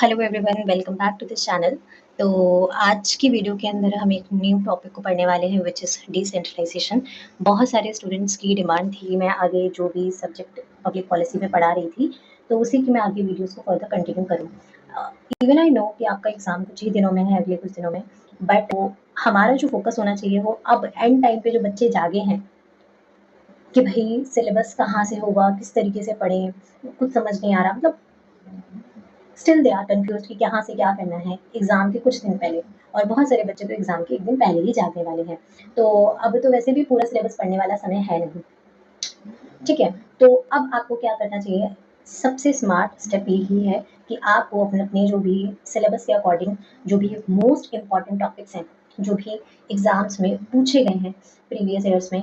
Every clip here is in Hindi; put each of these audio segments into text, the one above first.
Hello everyone, welcome back to this channel. तो आज की वीडियो के अंदर हम एक न्यू टॉपिक को पढ़ने वाले हैं विच इज़ डिसेंट्रलाइजेशन। बहुत सारे स्टूडेंट्स की डिमांड थी मैं आगे जो भी सब्जेक्ट पब्लिक पॉलिसी में पढ़ा रही थी, तो उसी की मैं आगे वीडियोस को फर्दर कंटिन्यू करूँ। इवन आई नो कि आपका एग्ज़ाम कुछ ही दिनों में है, अगले कुछ दिनों में, बट हमारा जो फोकस होना चाहिए वो अब एंड टाइम पे जो बच्चे जागे हैं कि भाई सिलेबस कहाँ से होगा, किस तरीके से पढ़ें, कुछ समझ नहीं आ रहा, मतलब स्टिल दे आर कंफ्यूज कि कहाँ से क्या करना है एग्जाम के कुछ दिन पहले। और बहुत सारे बच्चे तो एग्जाम के एक दिन पहले ही जागने वाले हैं। तो अब तो वैसे भी पूरा सिलेबस पढ़ने वाला समय है नहीं, ठीक है। तो अब आपको क्या करना चाहिए, सबसे स्मार्ट स्टेप यही है कि आपको अपने अपने जो भी सिलेबस के अकॉर्डिंग जो भी मोस्ट इम्पॉर्टेंट टॉपिक्स हैं, जो भी एग्जाम्स में पूछे गए हैं प्रीवियस ईयर्स में,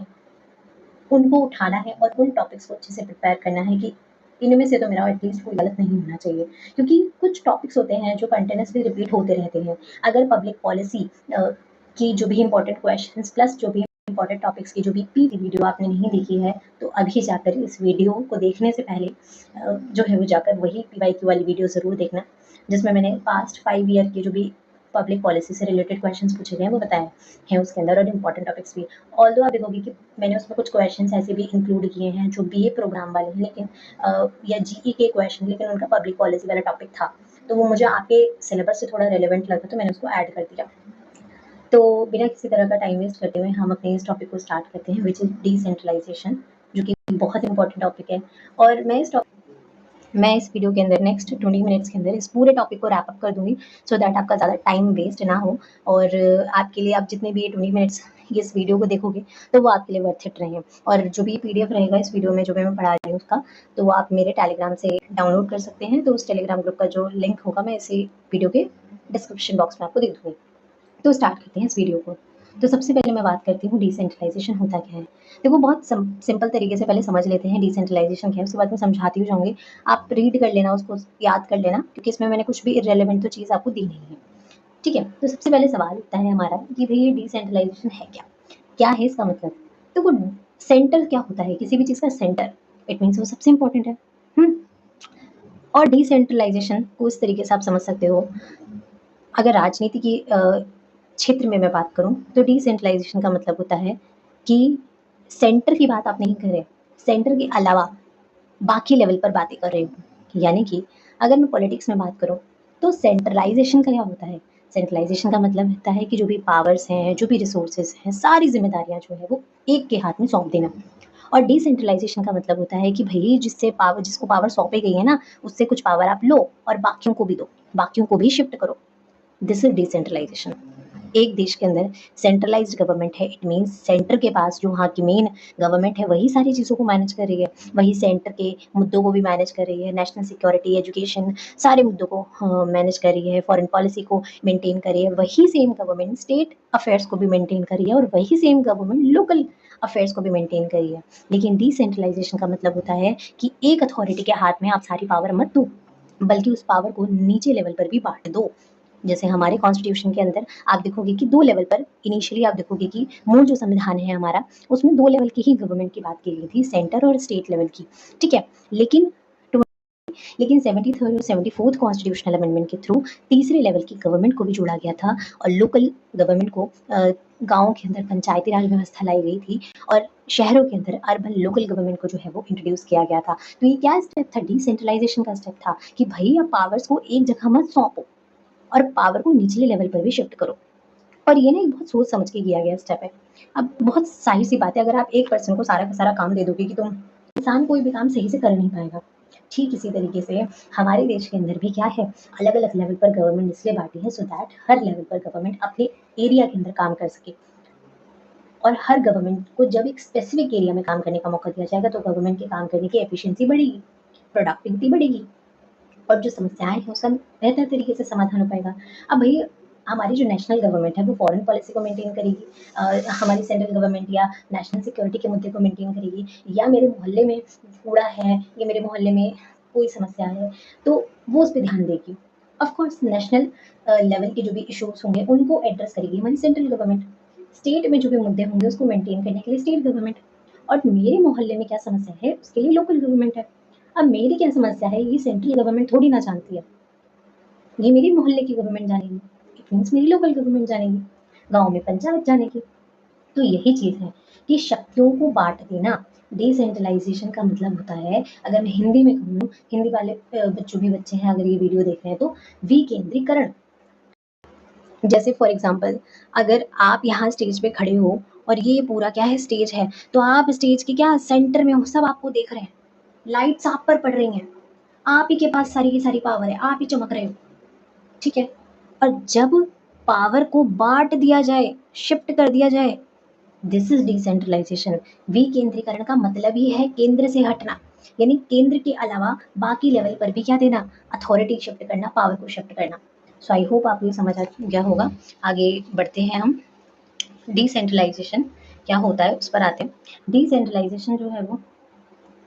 उनको उठाना है और उन टॉपिक्स को अच्छे से प्रिपेयर करना है कि इनमें से तो मेरा एटलीस्ट कोई गलत नहीं होना चाहिए। क्योंकि कुछ टॉपिक्स होते हैं जो कंटिन्यूसली रिपीट होते रहते हैं। अगर पब्लिक पॉलिसी की जो भी इंपॉर्टेंट क्वेश्चंस प्लस जो भी इंपॉर्टेंट टॉपिक्स की जो भी पी वीडियो आपने नहीं देखी है, तो अभी जाकर इस वीडियो को देखने से पहले जो है वो जाकर वही PYQ वाली वीडियो ज़रूर देखना, जिसमें मैंने पास्ट 5 ईयर के जो भी पब्लिक पॉलिसी से रिलेटेड क्वेश्चंस पूछे गए हैं वो बताया है उसके अंदर, और इम्पॉर्टेंट टॉपिक्स भी। ऑल्दो आप देखोगे कि मैंने उसमें कुछ क्वेश्चंस ऐसे भी इंक्लूड किए हैं जो BA प्रोग्राम वाले हैं, लेकिन या GE के क्वेश्चन, लेकिन उनका पब्लिक पॉलिसी वाला टॉपिक था, तो वो मुझे आपके सिलेबस से थोड़ा रेलिवेंट लगा तो मैंने उसको ऐड कर दिया। तो बिना किसी तरह का टाइम वेस्ट करते हुए हम अपने इस टॉपिक को स्टार्ट करते हैं विच इज़ डिसेंट्रलाइजेशन, जो कि बहुत इंपॉर्टेंट टॉपिक है। और मैं इस वीडियो के अंदर नेक्स्ट 20 मिनट्स के अंदर इस पूरे टॉपिक को रैप अप कर दूंगी, सो दैट आपका ज़्यादा टाइम वेस्ट ना हो, और आपके लिए आप जितने भी 20 मिनट्स इस वीडियो को देखोगे तो वो आपके लिए वर्थ इट रहे। और जो भी PDF रहेगा इस वीडियो में जो भी मैं पढ़ा रही हूँ उसका, तो वो आप मेरे टेलीग्राम से डाउनलोड कर सकते हैं। तो उस टेलीग्राम ग्रुप का जो लिंक होगा मैं इसी वीडियो के डिस्क्रिप्शन बॉक्स में आपको दे दूँगी। तो स्टार्ट करते हैं इस वीडियो को। तो सबसे पहले मैं बात करती हूँ डिसेंट्रलाइजेशन होता क्या है। देखो बहुत सिंपल तरीके से पहले समझ लेते हैं डिसेंट्रलाइजेशन क्या है, उसके बाद मैं समझाती हुँ जाऊँगी। आप रीड कर लेना, उसको याद कर लेना, क्योंकि इसमें मैंने कुछ भी इर्रेलेवेंट तो चीज़ आपको दी नहीं है, ठीक है। तो सबसे पहले सवाल उठता है हमारा कि भाई ये डिसेंट्रलाइजेशन है क्या? क्या है इसका मतलब? तो वो सेंटर क्या होता है किसी भी चीज़ का सेंटर, इट मीन्स वो सबसे इम्पोर्टेंट है। और डिसेंट्रलाइजेशन को इस तरीके से आप समझ सकते हो, अगर राजनीति की क्षेत्र में मैं बात करूँ तो डिसेंट्रलाइजेशन का मतलब होता है कि सेंटर की बात आप नहीं कर रहे, सेंटर के अलावा बाकी लेवल पर बातें कर रहे हो। यानी कि अगर मैं पॉलिटिक्स में बात करूँ तो सेंट्रलाइजेशन का क्या होता है? सेंट्रलाइजेशन का मतलब होता है कि जो भी पावर्स हैं, जो भी रिसोर्सेज हैं, सारी जिम्मेदारियां जो है वो एक के हाथ में सौंप देना। और डिसेंट्रलाइजेशन का मतलब होता है कि भाई जिसको पावर सौंपी गई है ना, उससे कुछ पावर आप लो और बाकियों को भी दो, बाकियों को भी शिफ्ट करो। This is decentralisation. एक देश के अंदर सेंट्रलाइज्ड गवर्नमेंट है, इट मीन्स सेंटर के पास जो वहाँ की मेन गवर्नमेंट है वही सारी चीज़ों को मैनेज कर रही है, वही सेंटर के मुद्दों को भी मैनेज कर रही है, नेशनल सिक्योरिटी, एजुकेशन, सारे मुद्दों को मैनेज कर रही है, फॉरेन पॉलिसी को मेंटेन कर रही है। वही सेम गवर्नमेंट स्टेट अफेयर्स को भी मेंटेन कर रही है, और वही सेम गवर्नमेंट लोकल अफेयर्स को भी मेंटेन कर रही है। लेकिन डिसेंट्रलाइजेशन का मतलब होता है कि एक अथॉरिटी के हाथ में आप सारी पावर मत दो, बल्कि उस पावर को नीचे लेवल पर भी बांट दो। जैसे हमारे कॉन्स्टिट्यूशन के अंदर आप देखोगे कि 2 लेवल पर इनिशियली आप देखोगे कि मूल जो संविधान है हमारा, उसमें 2 लेवल की ही गवर्नमेंट की बात की गई थी, सेंटर और स्टेट लेवल की, ठीक है। लेकिन 73rd और 74th कॉन्स्टिट्यूशनल अमेंडमेंट के थ्रू तीसरे लेवल की गवर्नमेंट को भी जोड़ा गया था, और लोकल गवर्नमेंट को गाँव के अंदर पंचायती राज व्यवस्था लाई गई थी, और शहरों के अंदर अर्बन लोकल गवर्नमेंट को जो है वो इंट्रोड्यूस किया गया था। तो ये क्या स्टेप था? डिसेंट्रलाइजेशन का स्टेप था कि भाई अब पावर्स को एक जगह मत सौंपो और पावर को निचले लेवल पर भी शिफ्ट करो। और ये ना एक बहुत सोच समझ के किया गया स्टेप है। अब बहुत सारी सी बात है, अगर आप एक पर्सन को सारा का सारा काम दे दोगे कि तुम, इंसान कोई भी काम सही से कर नहीं पाएगा। ठीक इसी तरीके से हमारे देश के अंदर भी क्या है, अलग अलग लेवल पर गवर्नमेंट इसलिए बांटी है सो दैट हर लेवल पर गवर्नमेंट अपने एरिया के अंदर काम कर सके। और हर गवर्नमेंट को जब एक स्पेसिफिक एरिया में काम करने का मौका दिया जाएगा तो गवर्नमेंट के काम करने की एफिशिएंसी बढ़ेगी, प्रोडक्टिविटी बढ़ेगी, और जो समस्याएं हैं उसका बेहतर तरीके से समाधान हो पाएगा। अब भाई हमारी जो नेशनल गवर्नमेंट है वो फॉरेन पॉलिसी को मेंटेन करेगी, हमारी सेंट्रल गवर्नमेंट या नेशनल सिक्योरिटी के मुद्दे को मेंटेन करेगी, या मेरे मोहल्ले में कूड़ा है या मेरे मोहल्ले में कोई समस्या है तो वो उस पर ध्यान देगी। ऑफ कोर्स नेशनल लेवल के जो भी इश्यूज होंगे उनको एड्रेस करेगी हमारी सेंट्रल गवर्नमेंट, स्टेट में जो भी मुद्दे होंगे उसको मेंटेन करने के लिए स्टेट गवर्नमेंट, और मेरे मोहल्ले में क्या समस्या है उसके लिए लोकल गवर्नमेंट है। अब मेरी क्या समस्या है ये सेंट्रल गवर्नमेंट थोड़ी ना जानती है, ये मेरी मोहल्ले की गवर्नमेंट जानेगी, इट मीन्स मेरी लोकल गवर्नमेंट जानेगी, गाँव में पंचायत जानेगी। तो यही चीज़ है कि शक्तियों को बाँट देना, डिसेंट्रलाइज़ेशन का मतलब होता है, अगर मैं हिंदी में कहूँ, हिंदी वाले जो भी बच्चे हैं अगर ये वीडियो देख रहे हैं तो विकेंद्रीकरण। जैसे फॉर एग्ज़ाम्पल अगर आप यहाँ स्टेज पे खड़े हो और ये पूरा क्या है स्टेज है, तो आप स्टेज के क्या सेंटर में हो, सब आपको देख रहे हैं, लाइट्स आप पर पड़ रही हैं, आप ही के पास सारी की सारी पावर है, आप ही चमक रहे हो, ठीक है? और जब पावर को बाँट दिया जाए, शिफ्ट कर दिया जाए, दिस इज डिसेंट्रलाइजेशन। विकेंद्रीकरण का मतलब ही है केंद्र से हटना, यानी केंद्र के अलावा बाकी लेवल पर भी क्या देना, अथॉरिटी शिफ्ट करना, पावर को शिफ्ट करना। सो आई होप आपको ये समझ आ गया होगा। आगे बढ़ते हैं हम, डिसेंट्रलाइजेशन क्या होता है उस पर आते हैं। डिसेंट्रलाइजेशन जो है वो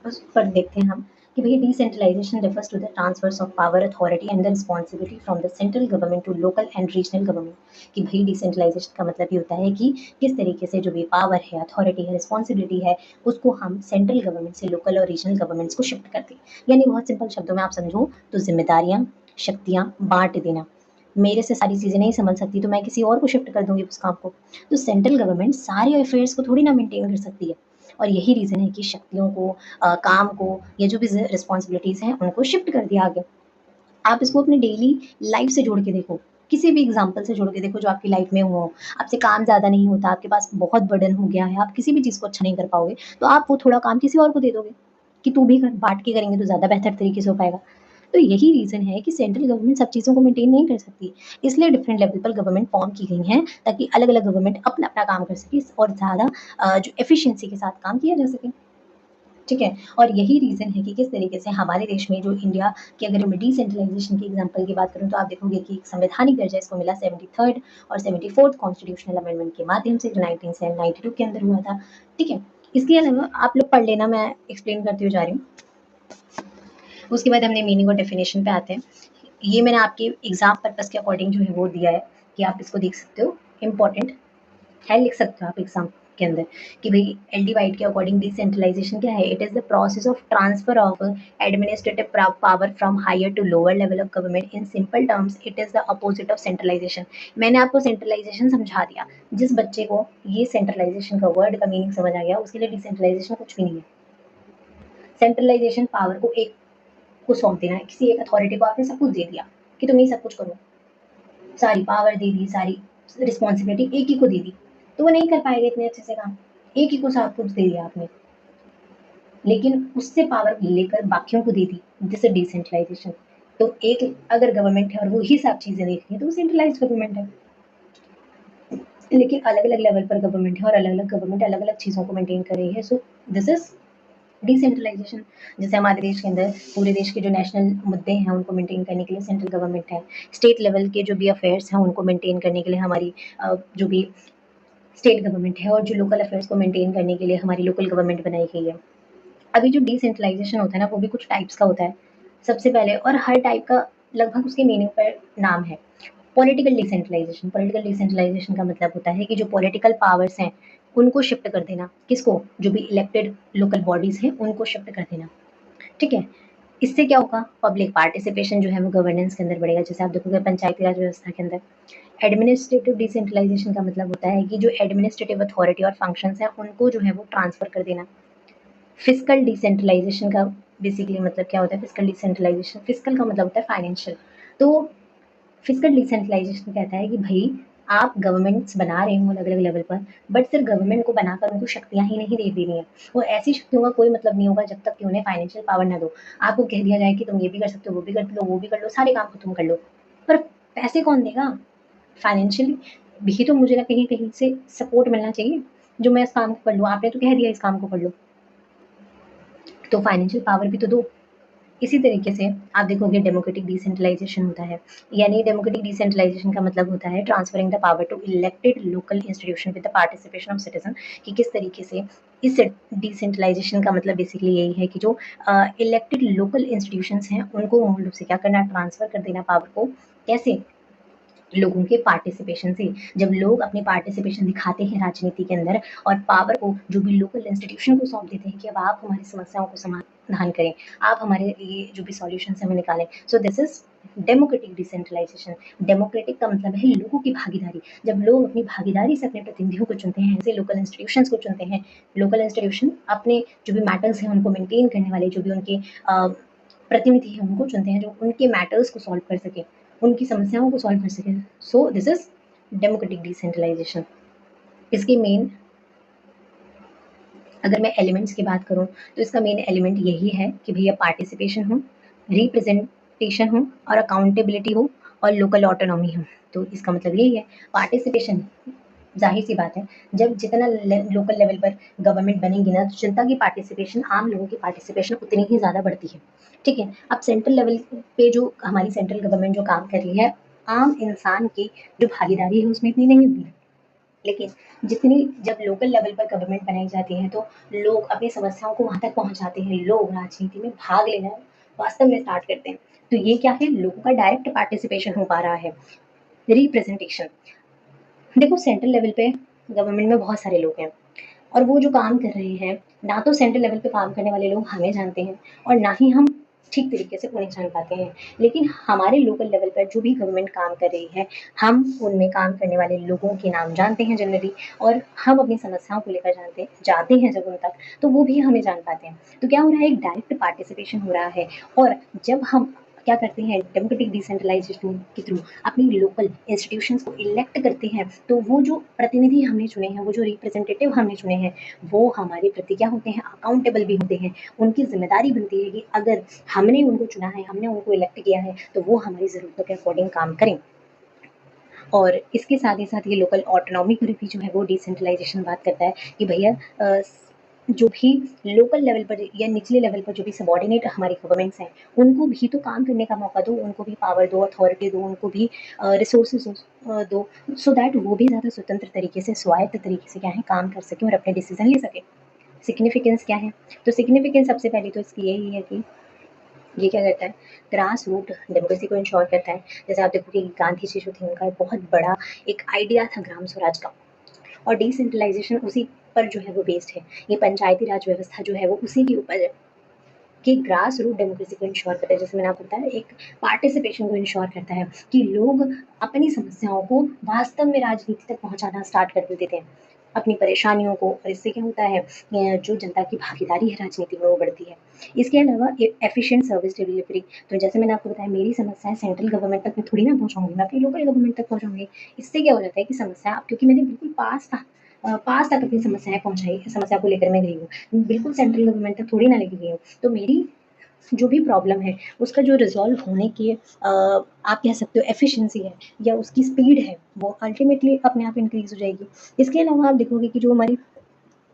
उस पर देखते हैं हम कि भई decentralisation refers to the transfers of power, authority and the responsibility from the central government to local and regional government. कि भई डिसेंट्रलाइजेशन का मतलब ये होता है कि किस तरीके से जो भी पावर है, अथॉरिटी है, रिस्पॉन्सिबिलिटी है, उसको हम सेंट्रल गवर्नमेंट से लोकल और रीजनल गवर्नमेंट्स को शिफ्ट करते हैं। यानी बहुत सिंपल शब्दों में आप समझो तो जिम्मेदारियाँ, शक्तियाँ बाँट देना। मेरे से सारी चीज़ें नहीं संभल सकती तो मैं किसी और को शिफ्ट कर दूँगी उस काम को। तो सेंट्रल गवर्नमेंट सारे अफेयर्स को थोड़ी ना मेंटेन कर सकती है। और यही रीज़न है कि शक्तियों को, काम को या जो भी रिस्पॉन्सिबिलिटीज़ हैं उनको शिफ्ट कर दिया आगे। आप इसको अपनी डेली लाइफ से जोड़ के देखो, किसी भी एग्जाम्पल से जोड़ के देखो जो आपकी लाइफ में हुआ हो। आपसे काम ज़्यादा नहीं होता, आपके पास बहुत बर्डन हो गया है, आप किसी भी चीज़ को अच्छा नहीं कर पाओगे, तो आप वो थोड़ा काम किसी और को दे दोगे कि तू भी कर, बाँट के करेंगे तो ज़्यादा बेहतर तरीके से हो पाएगा। तो यही रीज़न है कि सेंट्रल गवर्नमेंट सब चीज़ों को मेंटेन नहीं कर सकती, इसलिए डिफरेंट लेवल पर गवर्नमेंट फॉर्म की गई हैं ताकि अलग-अलग गवर्नमेंट अपना-अपना काम कर सके और ज़्यादा जो एफिशिएंसी के साथ काम किया जा सके। ठीक है? और यही रीज़न है कि किस तरीके से हमारे देश में जो इंडिया की अगर मैं डिसेंट्रलाइज़ेशन की एग्ज़ाम्पल की बात करूँ तो आप देखोगे कि एक संवैधानिक दर्जा इसको मिला 73rd और 74th कॉन्स्टिट्यूशनल अमेंडमेंट के माध्यम से जो 1992 के अंदर हुआ था। ठीक है? इसके अलावा आप लोग पढ़ लेना, मैं एक्सप्लेन करती हुए जा रही हूँ। उसके बाद हमने मीनिंग और डेफिनेशन पे आते हैं। ये मैंने आपके एग्ज़ाम पर्पज़ के अकॉर्डिंग जो है वो दिया है कि आप इसको देख सकते हो, इम्पोर्टेंट है, लिख सकते हो आप एग्जाम के अंदर कि भाई एलडी वाइट के अकॉर्डिंग डिसेंट्रलाइजेशन क्या है, it is the process of transfer of administrative power from higher to lower level of government. In simple terms it is the opposite of centralisation. मैंने आपको सेंट्रलाइजेशन समझा दिया, जिस बच्चे को ये सेंट्रलाइजेशन का वर्ड का मीनिंग समझ आ गया उसके लिए डिसेंट्रलाइजेशन कुछ भी नहीं है। सेंट्रलाइजेशन पावर को एक को सौंप देना है, किसी एक अथॉरिटी को आपने सब कुछ दे दिया कि तुम ये सब कुछ करो, सारी पावर दे दी, सारी रिस्पॉन्सिबिलिटी एक ही को दे दी, तो वो नहीं कर पाएगा इतने अच्छे से काम। एक ही को सब कुछ दे दिया आपने, लेकिन उससे पावर लेकर बाकियों को दे दी, जैसे डिसेंट्रलाइजेशन। तो एक अगर गवर्नमेंट है और वो ही सब चीज़ें देख रही है तो वो सेंट्रलाइज्ड गवर्नमेंट है। लेकिन अलग-अलग लेवल पर गवर्नमेंट है और अलग-अलग गवर्नमेंट अलग-अलग चीज़ों को मेंटेन कर रही है। So this is decentralisation. जैसे हमारे देश के अंदर पूरे देश के जो नेशनल मुद्दे हैं उनको मेंटेन करने के लिए सेंट्रल गवर्नमेंट है। स्टेट लेवल के जो भी अफेयर्स हैं उनको मेंटेन करने के लिए हमारी जो भी स्टेट गवर्नमेंट है, और जो लोकल अफेयर्स को मेंटेन करने के लिए हमारी लोकल गवर्नमेंट बनाई गई है। अभी जो डिसेंट्रलाइजेशन होता है ना वो भी कुछ टाइप्स का होता है। सबसे पहले, और हर टाइप का लगभग उसके मीनिंग पर नाम है। Political decentralisation. पॉलिटिकल डिसेंट्रलाइजेशन का मतलब होता है कि जो पॉलिटिकल पावर्स हैं उनको शिफ्ट कर देना। किसको? जो भी इलेक्टेड लोकल बॉडीज हैं उनको शिफ्ट कर देना। ठीक है? इससे क्या होगा? पब्लिक पार्टिसिपेशन जो है वो गवर्नेंस के अंदर बढ़ेगा। जैसे आप देखोगे पंचायती राज व्यवस्था के अंदर एडमिनिस्ट्रेटिव डिसेंट्रलाइजेशन का मतलब होता है कि जो एडमिनिस्ट्रेटिव अथॉरिटी और फंक्शंस हैं उनको जो है वो ट्रांसफर कर देना। फिस्कल डिसेंट्रलाइजेशन का बेसिकली मतलब क्या होता है? फिस्कल डिसेंट्रलाइजेशन, फिस्कल का मतलब होता है फाइनेंशियल। तो फिस्कल डिसेंट्रलाइजेशन कहता है कि भाई आप गवर्नमेंट्स बना रहे हो अलग अलग लेवल पर, बट सिर्फ गवर्नमेंट को बनाकर उनको शक्तियां ही नहीं दे देनी है। वो ऐसी शक्तियों का कोई मतलब नहीं होगा जब तक कि उन्हें फाइनेंशियल पावर ना दो। आपको कह दिया जाए कि तुम ये भी कर सकते हो, वो भी कर लो, वो भी कर लो, सारे काम को तुम कर लो, पर पैसे कौन देगा? फाइनेंशियली भी तो मुझे ना कहीं कहीं से सपोर्ट मिलना चाहिए जो मैं इस काम को कर लूँ। आपने तो कह दिया इस काम को कर लो, तो फाइनेंशियल पावर भी तो दो। इसी तरीके से आप देखोगे डेमोक्रेटिक डिसेंट्रलाइजेशन होता है। यानी डेमोक्रेटिक डिसेंट्रलाइजेशन का मतलब होता है transferring the power to elected local institution with the participation of citizen. कि किस तरीके से इस डिसेंट्रलाइजेशन का मतलब बेसिकली यही है कि जो इलेक्टेड लोकल इंस्टीट्यूशंस हैं उनको मूल रूप से क्या करना? ट्रांसफर कर देना पावर को। कैसे? लोगों के पार्टिसिपेशन से। जब लोग अपनी पार्टिसिपेशन दिखाते हैं राजनीति के अंदर और पावर को जो भी लोकल इंस्टीट्यूशन को सौंप देते हैं कि अब आप हमारी समस्याओं को समाधान करें, आप हमारे लिए जो भी सॉल्यूशंस हैं वो निकालें। So this is democratic decentralisation. Democratic का मतलब है लोगों की भागीदारी। जब लोग अपनी भागीदारी से अपने प्रतिनिधियों को चुनते हैं, ऐसे लोकल इंस्टीट्यूशंस को चुनते हैं, लोकल इंस्टीट्यूशन अपने जो भी मैटर्स हैं उनको मेंटेन करने वाले जो भी उनके प्रतिनिधि हैं उनको चुनते हैं जो उनके मैटर्स को सॉल्व कर सके, उनकी समस्याओं को सॉल्व कर सके। So this is democratic decentralisation. इसके मेन अगर मैं एलिमेंट्स की बात करूँ तो इसका मेन एलिमेंट यही है कि भैया पार्टिसिपेशन हो, रिप्रेजेंटेशन हो और अकाउंटेबिलिटी हो और लोकल ऑटोनॉमी हो। तो इसका मतलब यही है पार्टिसिपेशन। जाहिर सी बात है, जब जितना लोकल लेवल पर गवर्नमेंट बनेगी ना तो जनता की पार्टिसिपेशन, आम लोगों की पार्टिसिपेशन उतनी ही ज़्यादा बढ़ती है। ठीक है, अब सेंट्रल लेवल पे जो हमारी सेंट्रल गवर्नमेंट जो काम कर रही है, आम इंसान की जो भागीदारी है उसमें इतनी नहीं होती। लेकिन जितनी जब लोकल लेवल पर गवर्नमेंट बनाई जाती है तो लोग अपनी समस्याओं को वहाँ तक पहुँचाते हैं, लोग राजनीति में भाग लेना वास्तव में स्टार्ट करते हैं। तो ये क्या है, लोगों का डायरेक्ट पार्टिसिपेशन हो पा रहा है। रिप्रेजेंटेशन, देखो सेंट्रल लेवल पे गवर्नमेंट में बहुत सारे लोग हैं और वो जो काम कर रहे हैं, ना तो सेंट्रल लेवल पे काम करने वाले लोग हमें जानते हैं और ना ही हम ठीक तरीके से उन्हें जान पाते हैं। लेकिन हमारे लोकल लेवल पर जो भी गवर्नमेंट काम कर रही है, हम उनमें काम करने वाले लोगों के नाम जानते हैं जनरली, और हम अपनी समस्याओं को लेकर जाते हैं जब उन तक, तो वो भी हमें जान पाते हैं। तो क्या हो रहा है, एक डायरेक्ट पार्टिसिपेशन हो रहा है। और जब हम क्या करते हैं, डेमोक्रेटिक डिसेंट्रलाइजेशन के थ्रू अपनी लोकल इंस्टीट्यूशंस को इलेक्ट करते हैं, तो वो जो प्रतिनिधि हमने चुने हैं, वो जो रिप्रेजेंटेटिव हमने चुने हैं, वो हमारे प्रति क्या होते हैं, अकाउंटेबल भी होते हैं। उनकी जिम्मेदारी बनती है कि अगर हमने उनको चुना है, हमने उनको इलेक्ट किया है, तो वो हमारी ज़रूरतों के अकॉर्डिंग काम करें। और इसके साथ ही साथ ये लोकल ऑटोनॉमी पर भी जो है वो डिसेंट्रलाइजेशन बात करता है कि भैया जो भी लोकल लेवल पर या निचले लेवल पर जो भी सबॉर्डिनेट हमारी गवर्नमेंट्स हैं, उनको भी तो काम करने का मौका दो, उनको भी पावर दो, अथॉरिटी दो, उनको भी रिसोर्सेज दो, सो दैट वो भी ज़्यादा स्वतंत्र तरीके से, स्वायत्त तरीके से क्या है, काम कर सकें और अपने डिसीजन ले सकें। सिग्निफिकेंस क्या है, तो सिग्निफिकेंस सबसे पहले तो इसकी यही है कि ये क्या करता है, ग्रास रूट डेमोक्रेसी को इंश्योर करता है। जैसे आप देखोगे गांधी जी जो थे, उनका बहुत बड़ा एक आइडिया था ग्राम स्वराज का, और डिसेंट्रलाइजेशन उसी पर जो है वो बेस्ड है। ये पंचायती राज व्यवस्था जो है वो उसी के ऊपर है कि ग्रास रूट डेमोक्रेसी को इंश्योर करता है। जैसे मैंने आपको बताया, एक पार्टिसिपेशन को इंश्योर करता है कि लोग अपनी समस्याओं को वास्तव में राजनीति तक पहुंचाना स्टार्ट कर देते हैं, अपनी परेशानियों को। और इससे क्या होता है, जो जनता की भागीदारी है राजनीति में वो बढ़ती है। इसके अलावा एफिशिएंट सर्विस डिलीवरी, तो जैसे मैंने आपको बताया, मेरी समस्याएं सेंट्रल गवर्नमेंट तक मैं थोड़ी ना पहुंचाऊंगी, मैं अपनी लोकल गवर्नमेंट तक पहुंचाऊंगी। इससे क्या हो जाता है कि समस्या, क्योंकि मैंने बिल्कुल पास तक अपनी समस्याएं पहुंचाई, समस्या को लेकर मैं गई हूँ, बिल्कुल सेंट्रल गवर्नमेंट तक थोड़ी ना लेके गई हूँ। तो मेरी जो भी प्रॉब्लम है उसका जो रिजॉल्व होने की आप कह सकते हो एफिशिएंसी है या उसकी स्पीड है, वो अल्टीमेटली अपने आप इंक्रीज हो जाएगी। इसके अलावा आप देखोगे कि जो हमारी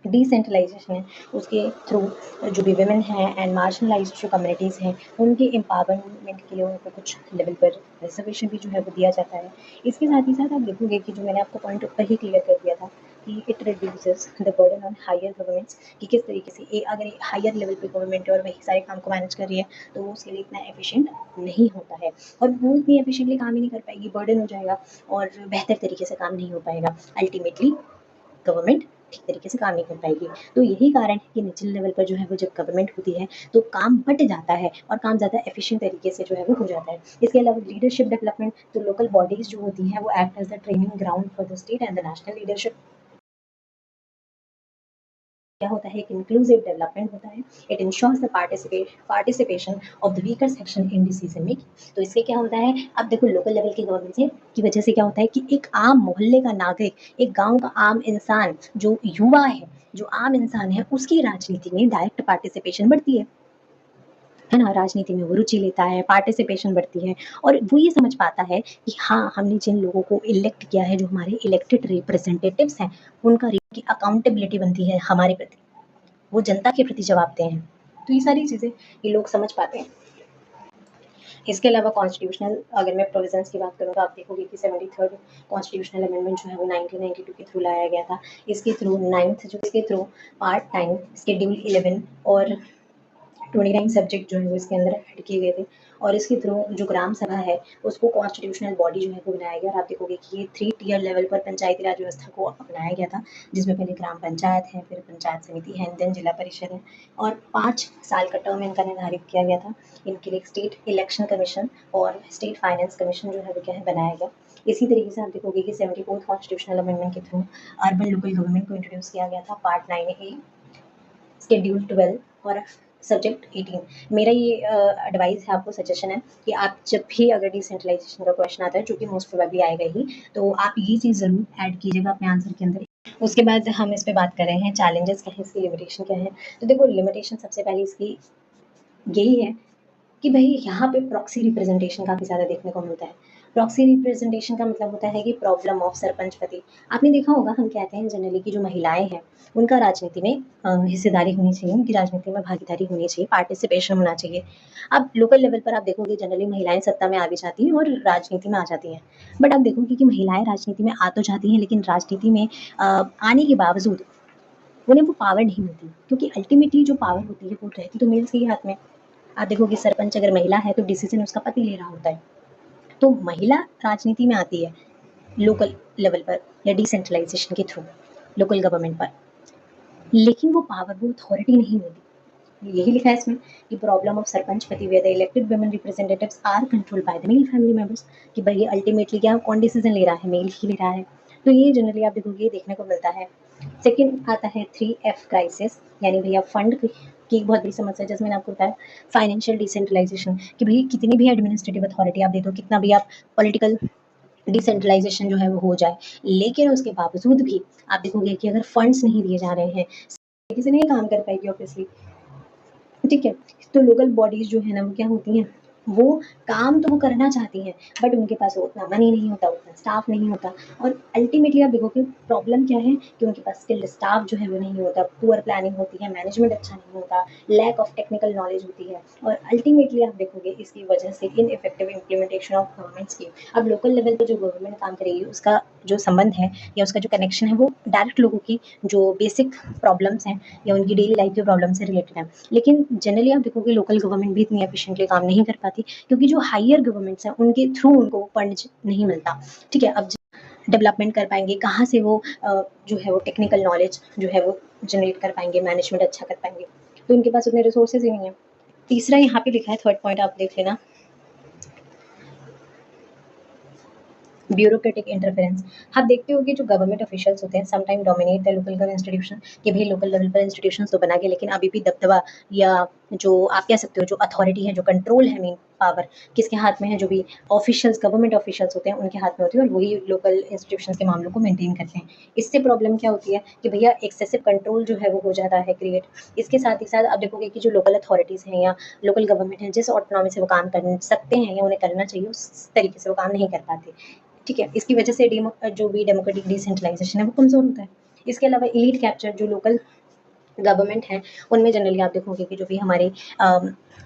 डिसेंट्रलाइजेशन है उसके थ्रू जो भी वेमेन हैं एंड मार्जिनलाइज्ड जो कम्युनिटीज़ हैं, उनके एम्पावरमेंट के लिए उनको कुछ लेवल पर रिजर्वेशन भी जो है वो दिया जाता है। इसके साथ ही साथ आप देखोगे कि जो मैंने आपको पॉइंट ऊपर ही क्लियर कर दिया था कि it reduces the burden on higher governments, कि किस तरीके से अगर हायर लेवल पे गवर्नमेंट है और वही सारे काम को मैनेज कर रही है, तो वो उसके लिए इतना एफिशिएंट नहीं होता है और वो इतनी एफिशिएंटली काम ही नहीं कर पाएगी, बर्डन हो जाएगा और बेहतर तरीके से काम नहीं हो पाएगा। अल्टीमेटली गवर्नमेंट ठीक तरीके से काम नहीं कर पाएगी। तो यही कारण है कि निचले लेवल पर जो है वो जब गवर्नमेंट होती है तो काम बट जाता है और काम ज़्यादा एफिशिएंट तरीके से जो है वो हो जाता है। इसके अलावा लीडरशिप डेवलपमेंट, तो लोकल बॉडीज़ जो होती हैं वो act as the training ground for the state and the national leadership. क्या होता है, एक इंक्लूसिव डेवलपमेंट होता है। It ensures the participation of the weaker section in decision making. तो इससे क्या होता है, अब देखो लोकल लेवल की गवर्नमेंट से की वजह से क्या होता है कि एक आम मोहल्ले का नागरिक, एक गांव का आम इंसान, जो युवा है, जो आम इंसान है, उसकी राजनीति में डायरेक्ट पार्टिसिपेशन बढ़ती है ना, राजनीति में वो रुचि लेता है, पार्टिसिपेशन बढ़ती है और वो ये समझ पाता है कि हाँ, हमने जिन लोगों को इलेक्ट किया है, जो हमारे इलेक्टेड रिप्रेजेंटेटिव्स हैं, उनका अकाउंटेबिलिटी बनती है हमारे प्रति, वो जनता के प्रति जवाबदेह हैं। तो ये सारी चीज़ें ये लोग समझ पाते हैं। इसके अलावा कॉन्स्टिट्यूशनल, अगर मैं प्रोविजंस की बात करूँ तो आप देखोगे कि 73rd कॉन्स्टिट्यूशनल अमेंडमेंट जो है वो 1992 के थ्रू लाया गया था। इसके थ्रू इसके थ्रू पार्ट टाइम शेड्यूल 11 और 29 सब्जेक्ट जो है वो इसके अंदर ऐड किए गए थे और इसके थ्रू जो ग्राम सभा है उसको कॉन्स्टिट्यूशनल बॉडी जो है वो बनाया गया। और आप देखोगे कि ये 3 टियर लेवल पर पंचायती राज व्यवस्था को अपनाया गया था, जिसमें पहले ग्राम पंचायत है, फिर पंचायत समिति है, देन जिला परिषद है, और 5 साल का टर्म इनका निर्धारित किया गया था। इनके लिए स्टेट इलेक्शन कमीशन और स्टेट फाइनेंस कमीशन जो है वो क्या है बनाया गया। इसी तरीके से आप देखोगे कि 74th कॉन्स्टिट्यूशनल अमेंडमेंट के थ्रू अर्बन लोकल गवर्नमेंट को इंट्रोड्यूस किया गया था, पार्ट 9A शेड्यूल 12 और सब्जेक्ट 18। मेरा ये एडवाइस है आपको, सजेशन है कि आप जब भी अगर डिसेंट्रलाइजेशन का क्वेश्चन आता है, जो कि मोस्ट प्रोबेबली आएगा ही, तो आप ये चीज़ ज़रूर ऐड कीजिएगा अपने आंसर के अंदर। उसके बाद हम इस पे बात कर रहे हैं चैलेंजेस क्या है, इसकी लिमिटेशन क्या है। तो देखो लिमिटेशन सबसे पहले इसकी यही है कि भाई यहाँ पे प्रॉक्सी रिप्रेजेंटेशन काफ़ी ज़्यादा देखने को मिलता है। प्रॉक्सी रिप्रेजेंटेशन का मतलब होता है कि प्रॉब्लम ऑफ सरपंच पति। आपने देखा होगा हम कहते हैं जनरली कि जो महिलाएं हैं उनका राजनीति में हिस्सेदारी होनी चाहिए, उनकी राजनीति में भागीदारी होनी चाहिए, पार्टिसिपेशन होना चाहिए। अब लोकल लेवल पर आप देखोगे जनरली महिलाएं सत्ता में आ भी जाती हैं और राजनीति में आ जाती हैं, बट आप देखोगे कि महिलाएं राजनीति में आ तो जाती हैं, लेकिन राजनीति में आने के बावजूद उन्हें वो पावर नहीं मिलती, क्योंकि अल्टीमेटली जो पावर होती है वो रहती तो मेल्स के ही हाथ में। आप देखोगे सरपंच अगर महिला है तो डिसीजन उसका पति ले रहा होता है। तो महिला राजनीति में आती है लोकल लेवल पर या डिसेंट्रलाइजेशन के थ्रू लोकल गवर्नमेंट पर, लेकिन वो पावर, वो अथॉरिटी नहीं मिलती। यही लिखा है इसमें कि प्रॉब्लम ऑफ सरपंच पति where the elected women representatives are controlled by the male family members, कि भाई अल्टीमेटली क्या कौन डिसीजन ले रहा है, मेल ही ले रहा है। तो ये जनरली आप देखोगे ये देखने को मिलता है। सेकंड आता है 3F क्राइसिस, यानी भैया फंड की एक बहुत बड़ी समस्या है, जैसे मैंने आपको बताया फाइनेंशियल डिसेंट्रलाइजेशन, कि भाई कितनी भी एडमिनिस्ट्रेटिव अथॉरिटी आप दे दो, कितना भी आप पॉलिटिकल डिसेंट्रलाइजेशन जो है वो हो जाए, लेकिन उसके बावजूद भी आप देखोगे कि अगर फंड्स नहीं दिए जा रहे हैं, किसी नहीं काम कर पाएगी ऑब्वियसली। ठीक है, तो लोकल बॉडीज जो है ना वो क्या होती हैं, वो काम तो वो करना चाहती हैं, बट उनके पास उतना मनी नहीं होता, उतना स्टाफ नहीं होता, और अल्टीमेटली आप देखोगे प्रॉब्लम क्या है कि उनके पास स्किल्ड स्टाफ जो है वो नहीं होता, पुअर प्लानिंग होती है, मैनेजमेंट अच्छा नहीं होता, लैक ऑफ टेक्निकल नॉलेज होती है, और अल्टीमेटली आप देखोगे इसकी वजह से ineffective implementation of government scheme. अब लोकल लेवल पर जो गवर्नमेंट काम करेगी उसका जो संबंध है या उसका जो कनेक्शन है वो डायरेक्ट लोगों की जो बेसिक प्रॉब्लम्स हैं या उनकी डेली लाइफ की प्रॉब्लम से रिलेटेड है। लेकिन जनरली आप देखोगे लोकल गवर्नमेंट भी इतनी एफिशिएंटली काम नहीं कर पाती, क्योंकि जो हायर गवर्नमेंट्स हैं उनके थ्रू उनको फंड नहीं मिलता। ठीक है, अब डेवलपमेंट कर पाएंगे कहाँ से, वो जो है वो टेक्निकल नॉलेज जो है वो जनरेट कर पाएंगे, मैनेजमेंट अच्छा कर पाएंगे, तो उनके पास उतने रिसोर्सेज ही नहीं है। तीसरा यहाँ पे लिखा है, थर्ड पॉइंट आप देख लेना, ब्यूरोक्रेटिक इंटरफेरेंस। आप देखते हो कि जो गवर्नमेंट ऑफिशियल्स होते हैं sometime dominate the local government institution, कि भाई लोकल लेवल पर इंस्टीट्यूशन तो बना के, लेकिन अभी भी दबदबा या जो आप कह सकते हो जो अथॉरिटी है, जो कंट्रोल है, मेन पावर किसके हाथ में है, जो भी ऑफिशियल्स गवर्नमेंट ऑफिशियल्स होते हैं उनके हाथ में होती है, और वही लोकल इंस्टीट्यूशन के मामलों को मेंटेन करते हैं। इससे प्रॉब्लम क्या होती है कि भैया एक्सेसिव कंट्रोल जो है वो हो जाता है क्रिएट। इसके साथ ही साथ आप देखोगे कि जो लोकल अथॉरिटीज़ हैं या लोकल गवर्नमेंट है, जिस ऑटोनॉमी से वो काम कर सकते हैं या उन्हें करना चाहिए उस तरीके से वो काम नहीं कर पाते। ठीक है, इसकी वजह से जो भी डेमोक्रेटिक डिसेंट्रलाइजेशन है वो कमज़ोर होता है। इसके अलावा एलीट कैप्चर, जो लोकल गवर्नमेंट है उनमें जनरली आप देखोगे कि जो भी हमारे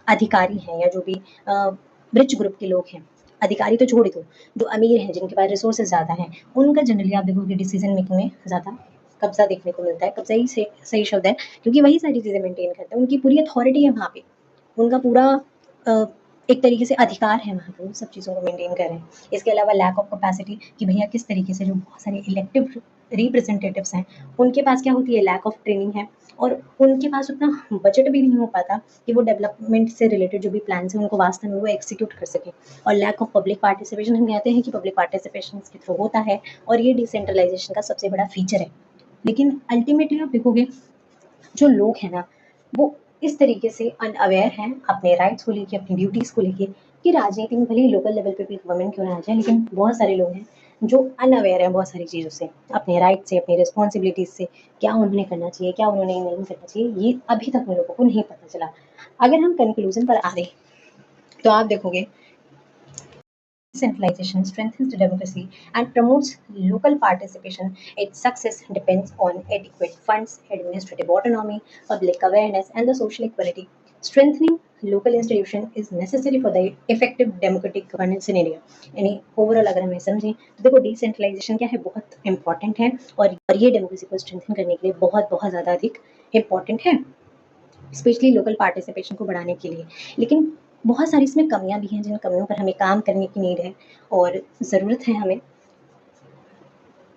अधिकारी हैं या जो भी रिच ग्रुप के लोग हैं, अधिकारी तो छोड़ दो, जो अमीर हैं जिनके पास रिसोर्सेज ज़्यादा हैं, उनका जनरली आप देखोगे डिसीजन मेकिंग में ज़्यादा कब्जा देखने को मिलता है। कब्जा ही सही शब्द है, क्योंकि वही सारी चीज़ें मेंटेन करते हैं, उनकी पूरी अथॉरिटी है वहाँ पे, उनका पूरा एक तरीके से अधिकार है वहाँ पे, उन सब चीज़ों को मेंटेन करें। इसके अलावा लैक ऑफ कैपेसिटी, कि भैया किस तरीके से जो बहुत सारे इलेक्टिव रिप्रेजेंटेटिव्स हैं उनके पास क्या होती है, लैक ऑफ ट्रेनिंग है, और उनके पास उतना बजट भी नहीं हो पाता कि वो डेवलपमेंट से रिलेटेड जो भी प्लान है उनको वास्तव में वो एग्जीक्यूट कर सकें। और लैक ऑफ पब्लिक पार्टिसिपेशन, हम कहते हैं कि पब्लिक पार्टिसिपेशन इसके थ्रू होता है, और ये डिसेंट्रलाइजेशन का सबसे बड़ा फीचर है। लेकिन अल्टीमेटली आप देखोगे जो लोग हैं ना वो इस तरीके से अनअवेयर हैं अपने राइट्स को लेके, अपनी ड्यूटीज़ को लेके, कि राजनीति में भले ही लोकल लेवल पे भी गवर्नमेंट क्यों ना आ जाए, लेकिन बहुत सारे लोग हैं जो अनअवेयर हैं बहुत सारी चीज़ों से, अपने राइट से, अपनी रिस्पॉन्सिबिलिटीज़ से, क्या उन्होंने करना चाहिए, क्या उन्होंने नहीं करना चाहिए, ये अभी तक उन लोगों को नहीं पता चला। अगर हम कंक्लूजन पर आ रहे तो आप देखोगे decentralization strengthens democracy and promotes local participation. Its success depends on adequate funds, administrative autonomy, public awareness, and the social equality. Strengthening local institution is necessary for the effective democratic governance in India. यानी ओवरऑल अगर हमें समझें तो देखो डिसेंट्रलाइजेशन क्या है, बहुत इंपॉर्टेंट है, और ये डेमोक्रेसी को स्ट्रेंथन करने के लिए बहुत बहुत ज़्यादा अधिक इम्पॉर्टेंट है, स्पेशली लोकल पार्टिसिपेशन को बढ़ाने के लिए। लेकिन बहुत सारी इसमें कमियाँ भी हैं, जिन कमियों पर हमें काम करने की नीड है और ज़रूरत है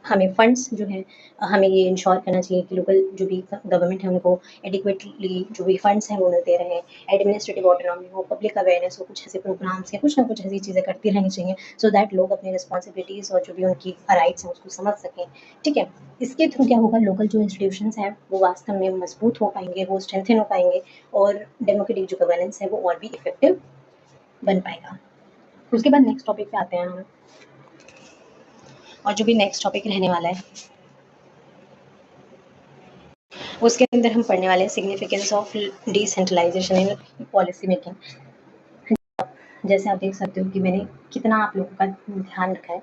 हमें फंड्स जो हैं हमें ये इंश्योर करना चाहिए कि लोकल जो भी गवर्नमेंट है उनको एडिक्वेटली जो भी फंड्स हैं वो मिलते रहें, एडमिनिस्ट्रेटिव ऑटोनॉमी हो, पब्लिक अवेयरनेस हो, कुछ ऐसे प्रोग्राम्स या कुछ ना कुछ ऐसी चीज़ें करती रहनी चाहिए सो दैट लोग अपनी रिस्पॉन्सिबिलिटीज़ और जो भी उनकी राइट्स हैं उसको समझ सकें। ठीक है, इसके थ्रू क्या होगा, लोकल जो इंस्टीट्यूशंस हैं वो वास्तव में मजबूत हो पाएंगे, वो स्ट्रेंथन हो पाएंगे और डेमोक्रेटिक जो गवर्नेंस है वो और भी इफेक्टिव बन पाएगा। उसके बाद नेक्स्ट टॉपिक पे आते हैं हम, और जो भी नेक्स्ट टॉपिक रहने वाला है उसके अंदर हम पढ़ने वाले हैं significance of decentralisation in policy making. जैसे आप देख सकते हो कि मैंने कितना आप लोगों का ध्यान रखा है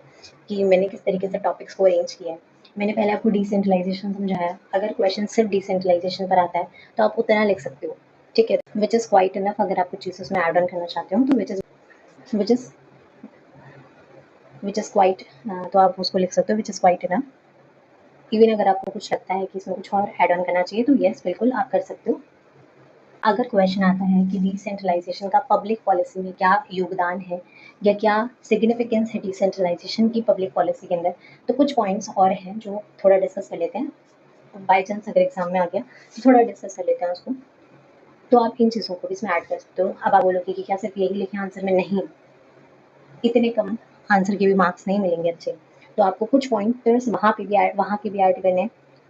कि मैंने किस तरीके से टॉपिक्स को अरेंज किया है। मैंने पहले आपको डिसेंट्रलाइजेशन समझाया, अगर क्वेश्चन सिर्फ डिसेंट्रलाइजेशन पर आता है तो आप उतना लिख सकते हो, ठीक है, विच इज़ क्वाइट इनफ। अगर आप कुछ चीज़ उसमें ऐड ऑन करना चाहते हो तो which is which is quite, तो आप उसको लिख सकते हो which is quite enough. Even अगर आपको कुछ लगता है कि इसमें कुछ और ऐड ऑन करना चाहिए तो यस बिल्कुल आप कर सकते हो। अगर क्वेश्चन आता है कि डिसेंट्रलाइजेशन का पब्लिक पॉलिसी में क्या योगदान है या क्या सिग्निफिकेंस है डिसेंट्रलाइजेशन की पब्लिक पॉलिसी के अंदर, तो कुछ पॉइंट्स और हैं जो थोड़ा डिस्कस कर लेते हैं। बाई चांस अगर एग्जाम में आ गया तो थोड़ा डिस्कस कर लेते हैं उसको, तो आप इन चीज़ों को भी इसमें ऐड कर सकते हो। अब आप बोलोगे कि क्या सिर्फ यही लिखे आंसर में, नहीं, इतने कम आंसर के भी मार्क्स नहीं मिलेंगे अच्छे, तो आपको कुछ पॉइंटर्स वहाँ पे भी ऐड करने हैं,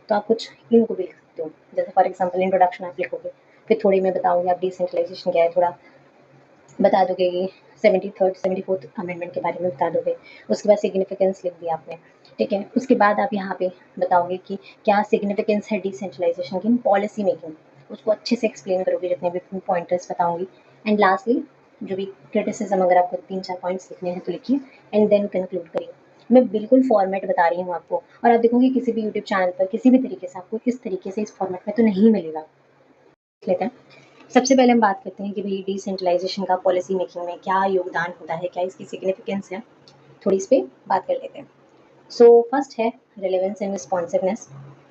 तो आप कुछ इनको भी लिख सकते हो। जैसे फॉर एग्जाम्पल इंट्रोडक्शन आप लिखोगे, फिर थोड़ी मैं बताऊंगी आप डिसेंट्रलाइजेशन क्या है, थोड़ा बता दोगे कि 74th अमेंडमेंट के बारे में बता दोगे। उसके बाद सिग्निफिकेंस लिख दिया आपने, ठीक है। उसके बाद आप यहाँ पे बताओगे कि क्या सिग्निफिकेंस है डिसेंट्रलाइजेशन की इन पॉलिसी मेकिंग, उसको अच्छे से एक्सप्लेन करोगे, जितने भी पॉइंटर्स बताऊंगी। एंड लास्टली जो भी क्रिटिसिज्म, अगर आपको 3-4 पॉइंट्स लिखने हैं तो लिखिए एंड देन कंक्लूड करिए। मैं बिल्कुल फॉर्मेट बता रही हूँ आपको, और आप देखोगे किसी भी यूट्यूब चैनल पर किसी भी तरीके से आपको इस तरीके से इस फॉर्मेट में तो नहीं मिलेगा। लेते हैं, सबसे पहले हम बात करते हैं कि भाई डिसेंट्रलाइजेशन का पॉलिसी मेकिंग में क्या योगदान होता है, क्या इसकी सिग्निफिकेंस है, थोड़ी इस पर बात कर लेते हैं। सो फर्स्ट है relevance and responsiveness.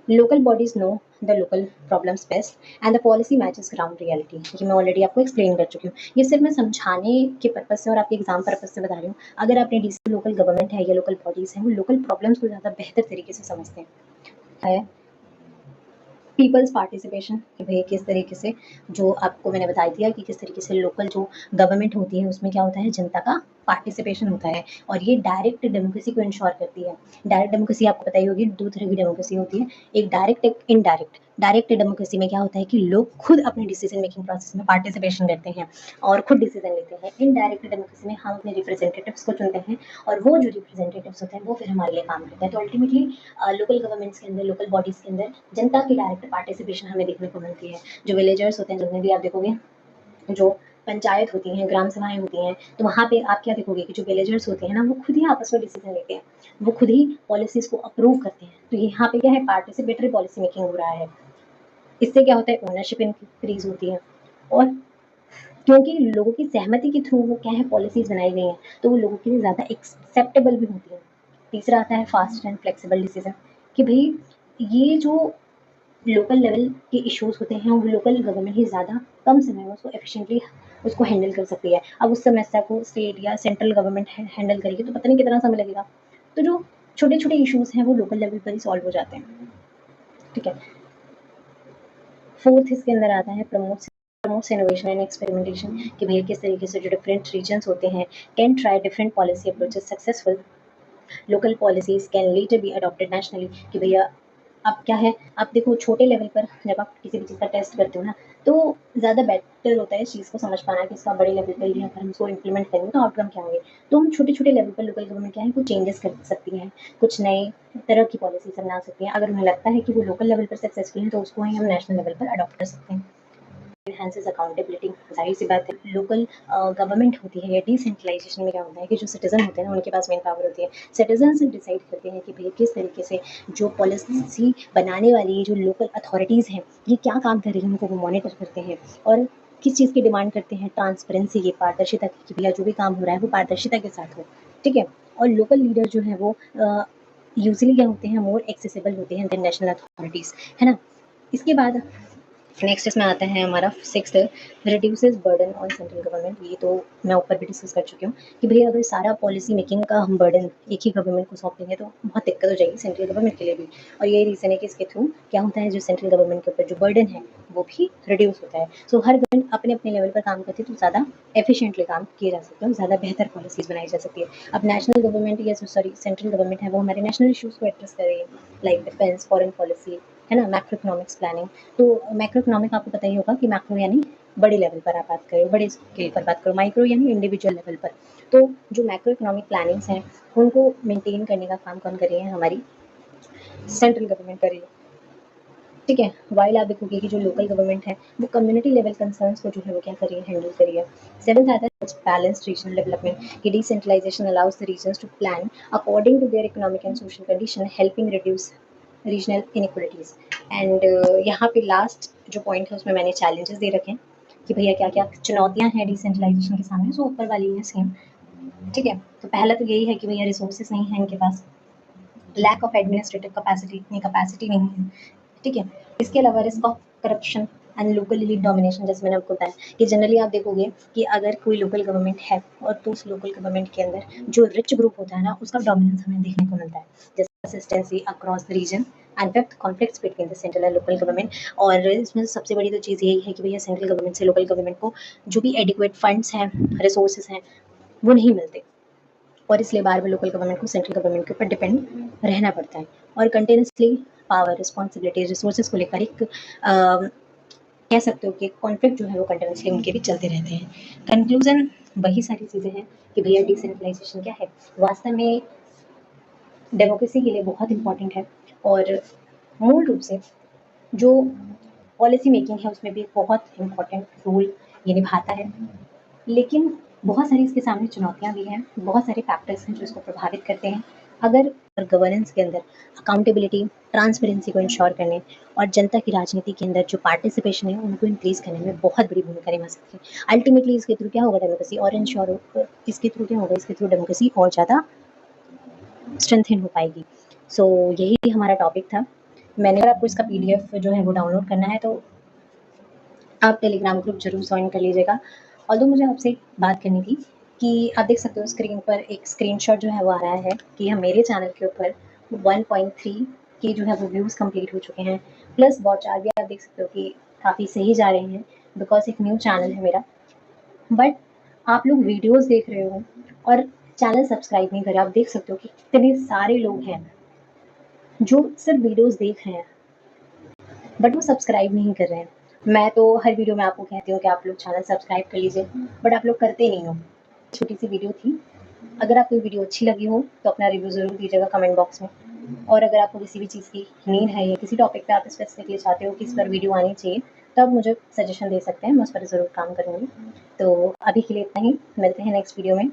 Local bodies know the local problems best and the policy matches ground reality. ये मैं ऑलरेडी आपको एक्सप्लेन कर चुकी हूँ, ये सिर्फ मैं समझाने के पर्पज से और आपके एग्जाम पर्पज से बता रही हूँ। अगर आपने डीसी लोकल गवर्नमेंट है या लोकल बॉडीज हैं वो लोकल प्रॉब्लम्स को ज़्यादा बेहतर तरीके से समझते हैं। पीपल्स पार्टिसिपेशन, कि भाई किस तरीके से, जो आपको मैंने बता दिया कि किस तरीके से लोकल जो गवर्नमेंट होती है उसमें क्या होता है, जनता का पार्टिसिपेशन होता है, और ये डायरेक्ट डेमोक्रेसी को इंश्योर करती है। डायरेक्ट डेमोक्रेसी आपको पता ही होगी, दो तरह की डेमोक्रेसी होती है, एक डायरेक्ट एक इनडायरेक्ट। डायरेक्ट डेमोक्रेसी में क्या होता है कि लोग खुद अपने डिसीजन मेकिंग प्रोसेस में पार्टिसिपेशन करते हैं और खुद डिसीजन लेते हैं। इनडायरेक्ट डेमोक्रेसी में हम अपने रिप्रेजेंटेटिव्स को चुनते हैं और वो जो रिप्रेजेंटेटिव्स होते हैं वो फिर हमारे लिए काम करते हैं। तो अल्टीमेटली लोकल गवर्नमेंट्स के अंदर, लोकल बॉडीज के अंदर जनता की डायरेक्ट पार्टिसिपेशन हमें देखने को मिलती है। जो विलेजर्स होते हैं, जिनमें भी आप देखोगे जो पंचायत होती हैं, ग्राम सभाएं होती हैं, तो वहाँ पे आप क्या देखोगे कि जो विलेजर्स होते हैं ना, वो खुद ही आपस में डिसीजन लेते हैं, वो खुद ही पॉलिसीज को अप्रूव करते हैं। तो यहाँ पे क्या है, पार्टिसिपेटरी पॉलिसी मेकिंग हो रहा है। इससे क्या होता है, ओनरशिप इंक्रीज होती है, और क्योंकि लोगों की सहमति के थ्रू वो क्या है पॉलिसीज बनाई गई हैं, तो वो लोगों के लिए ज़्यादा एक्सेप्टेबल भी होती है। तीसरा आता है फास्ट एंड फ्लेक्सिबल डिसीजन, कि भाई ये जो लोकल लेवल के इश्यूज होते हैं वो लोकल गवर्नमेंट ही ज़्यादा कम समय में उसको एफिशिएंटली उसको हैंडल कर सकती है। अब उस समस्या को स्टेट या सेंट्रल गवर्नमेंट हैंडल करेगी तो पता नहीं कितना समय लगेगा, तो जो छोटे छोटे इश्यूज हैं वो लोकल लेवल पर ही सॉल्व हो जाते हैं, ठीक है। फोर्थ इसके अंदर आता है प्रमोट्स इनोवेशन एंड एक्सपेरिमेंटेशन, कि भैया किस तरीके से जो डिफरेंट रीजन्स होते हैं can try different policy approaches successful. Local policies can letter be adopted nationally, कि भैया अब क्या है, आप देखो छोटे लेवल पर जब आप किसी भी चीज़ का टेस्ट करते हो ना, तो ज़्यादा बेटर होता है इस चीज़ को समझ पाना कि इसका बड़े लेवल पर ही अगर हम इसको इम्प्लीमेंट करेंगे तो आउटकम क्या होंगे। तो हम छोटे छोटे लेवल पर लोकल गवर्नमेंट क्या है कुछ चेंजेस कर सकती हैं, कुछ नए तरह की पॉलिसीज बना सकती हैं। अगर उन्हें लगता है कि वो लोकल लेवल पर सक्सेसफुल है तो उसको ही हम नेशनल लेवल पर अडॉप्ट कर सकते हैं। एनहांसेस अकाउंटेबिलिटी, जाहिर सी बात है लोकल गवर्नमेंट होती है या डिसेंट्रलाइजेशन में क्या होता है कि जो सिटीजन होते हैं ना उनके पास मेन पावर होती है। सिटीजन डिसाइड करते हैं कि भैया किस तरीके से जो पॉलिसी बनाने वाली जो लोकल अथॉरिटीज़ हैं ये क्या काम कर रही हैं, उनको वो मॉनिटर करते हैं और किस चीज़ की डिमांड करते हैं, ट्रांसपेरेंसी की, पारदर्शिता की, कि भैया जो भी काम हो रहा है वो पारदर्शिता के साथ हो, ठीक है। और लोकल लीडर जो है वो यूजली क्या होते हैं, मोर एक्सेसिबल होते हैं देन नेशनल अथॉरिटीज़, है ना। इसके बाद नेक्स्ट इसमें आता है हमारा sixth, reduces burden on central government. ये तो मैं ऊपर भी डिस्कस कर चुकी हूँ कि भैया अगर सारा पॉलिसी मेकिंग का हम बर्डन एक ही गवर्नमेंट को सौंप देंगे तो बहुत दिक्कत हो जाएगी सेंट्रल गवर्नमेंट के लिए भी। और यही रीज़न है कि इसके थ्रू क्या होता है, जो सेंट्रल गवर्नमेंट के ऊपर जो बर्डन है वो भी रिड्यूस होता है। सो हर गवर्नमेंट अपने अपने लेवल पर काम करती है तो ज़्यादा एफिशिएंटली काम किए जा सकते हैं, ज़्यादा बेहतर पॉलिसीज़ बनाई जा सकती है। अब नेशनल गवर्नमेंट या सॉरी सेंट्रल गवर्नमेंट है वो हमारे नेशनल इश्यूज़ को एड्रेस कर रही है, लाइक डिफेंस, फॉरेन पॉलिसी, है ना, मैक्रो इकोनॉमिक्स प्लानिंग। तो मैक्रो इकोनॉमिक आपको पता ही होगा कि मैक्रो यानी बड़े लेवल पर आप बात करें, बड़े स्केल पर बात करो, माइक्रो यानी इंडिविजुअल लेवल पर। तो जो मैक्रो इकोनॉमिक प्लानिंग्स हैं उनको मेंटेन करने का काम कौन कर रही है, हमारी सेंट्रल गवर्नमेंट कर रही है। ठीक है, वाइल आप देखोगे कि जो लोकल गवर्नमेंट है वो कम्युनिटी लेवल कंसर्न्स को जो है वो क्या कर रही है, हैंडल कर रही है। सेवंथ आता है बैलेंस्ड रीजनल डेवलपमेंट, कि decentralisation allows the regions to plan according to their economic and social condition, helping reduce regional inequalities. And यहाँ पे लास्ट जो पॉइंट है उसमें मैंने चैलेंजेस दे रखे हैं कि भैया क्या क्या चुनौतियां हैं डिसेंट्रलाइजेशन के सामने, जो ऊपर वाली है सेम। ठीक है, तो पहला तो यही है कि भैया रिसोर्सेज नहीं है इनके पास, लैक ऑफ एडमिनिस्ट्रेटिव कैपेसिटी, इतनी कैपेसिटी नहीं है। ठीक है, इसके अलावा risk of corruption and local elite domination, जैसे मैंने आपको बताया कि जनरली आप देखोगे कि अगर कोई लोकल गवर्नमेंट है और तो उस लोकल गवर्नमेंट के अंदर जो रिच ग्रुप होता है ना उसका डोमिनेंस हमें देखने को मिलता है, जैसे consistency across the region and fact conflicts between the central and local government. और इसमें सबसे बड़ी तो चीज़ यही है कि भैया सेंट्रल गवर्नमेंट से लोकल गवर्नमेंट को जो भी एडिक्वेट फंड्स हैं, रिसोर्सेज हैं, वो नहीं मिलते, और इसलिए बार बार लोकल गवर्नमेंट को सेंट्रल गवर्नमेंट के ऊपर डिपेंड रहना पड़ता है। और कंटिन्यूसली पावर, रिस्पॉन्सिबिलिटी, रिसोर्सेज को लेकर एक कह सकते हो कि कॉन्फ्लिक्ट जो है वो कंटिन्यूसली उनके भी चलते रहते हैं। कंक्लूजन वही सारी चीज़ें हैं कि भैया डिसेंट्रलाइजेशन क्या है, वास्तव में डेमोक्रेसी के लिए बहुत इंपॉर्टेंट है, और मूल रूप से जो पॉलिसी मेकिंग है उसमें भी बहुत इंपॉर्टेंट रोल ये निभाता है। लेकिन बहुत सारी इसके सामने चुनौतियाँ भी हैं, बहुत सारे फैक्टर्स हैं जो इसको प्रभावित करते हैं। अगर गवर्नेंस के अंदर अकाउंटेबिलिटी, ट्रांसपेरेंसी को इंश्योर करने और जनता की राजनीति के अंदर जो पार्टिसिपेशन है उनको इंक्रीज करने में बहुत बड़ी भूमिका निभा सकती है। अल्टीमेटली इसके थ्रू क्या होगा, डेमोक्रेसी और इंश्योर हो, इसके थ्रू क्या होगा, इसके थ्रू डेमोक्रेसी और ज़्यादा स्ट्रेंथन हो पाएगी। सो यही हमारा टॉपिक था। मैंने, अगर आपको इसका PDF जो है वो डाउनलोड करना है तो आप टेलीग्राम ग्रुप जरूर ज्वाइन कर लीजिएगा। और मुझे आपसे एक बात करनी थी कि आप देख सकते हो स्क्रीन पर एक स्क्रीनशॉट जो है वो आ रहा है कि हम मेरे चैनल के ऊपर 1.3 के जो है वो व्यूज़ कंप्लीट हो चुके हैं, प्लस वॉच आवर भी आप देख सकते हो कि काफ़ी सही जा रहे हैं, बिकॉज एक न्यू चैनल है मेरा। बट आप लोग वीडियोस देख रहे हो और चैनल सब्सक्राइब नहीं कर रहे। आप देख सकते हो कि कितने सारे लोग हैं जो सिर्फ वीडियोस देख रहे हैं बट वो सब्सक्राइब नहीं कर रहे हैं। मैं तो हर वीडियो में आपको कहती हूँ कि आप लोग चैनल सब्सक्राइब कर लीजिए, बट आप लोग करते नहीं हो। छोटी सी वीडियो थी, अगर आपको वीडियो अच्छी लगी हो तो अपना रिव्यू ज़रूर दीजिएगा कमेंट बॉक्स में। और अगर आपको किसी भी चीज़ की नीड है या किसी टॉपिक पे आप स्पेसिफिकली चाहते हो कि इस पर वीडियो आनी चाहिए, तो आप मुझे सजेशन दे सकते हैं, मैं उस पर ज़रूर काम करूँगी। तो अभी के लिए इतना ही, मिलते हैं नेक्स्ट वीडियो में।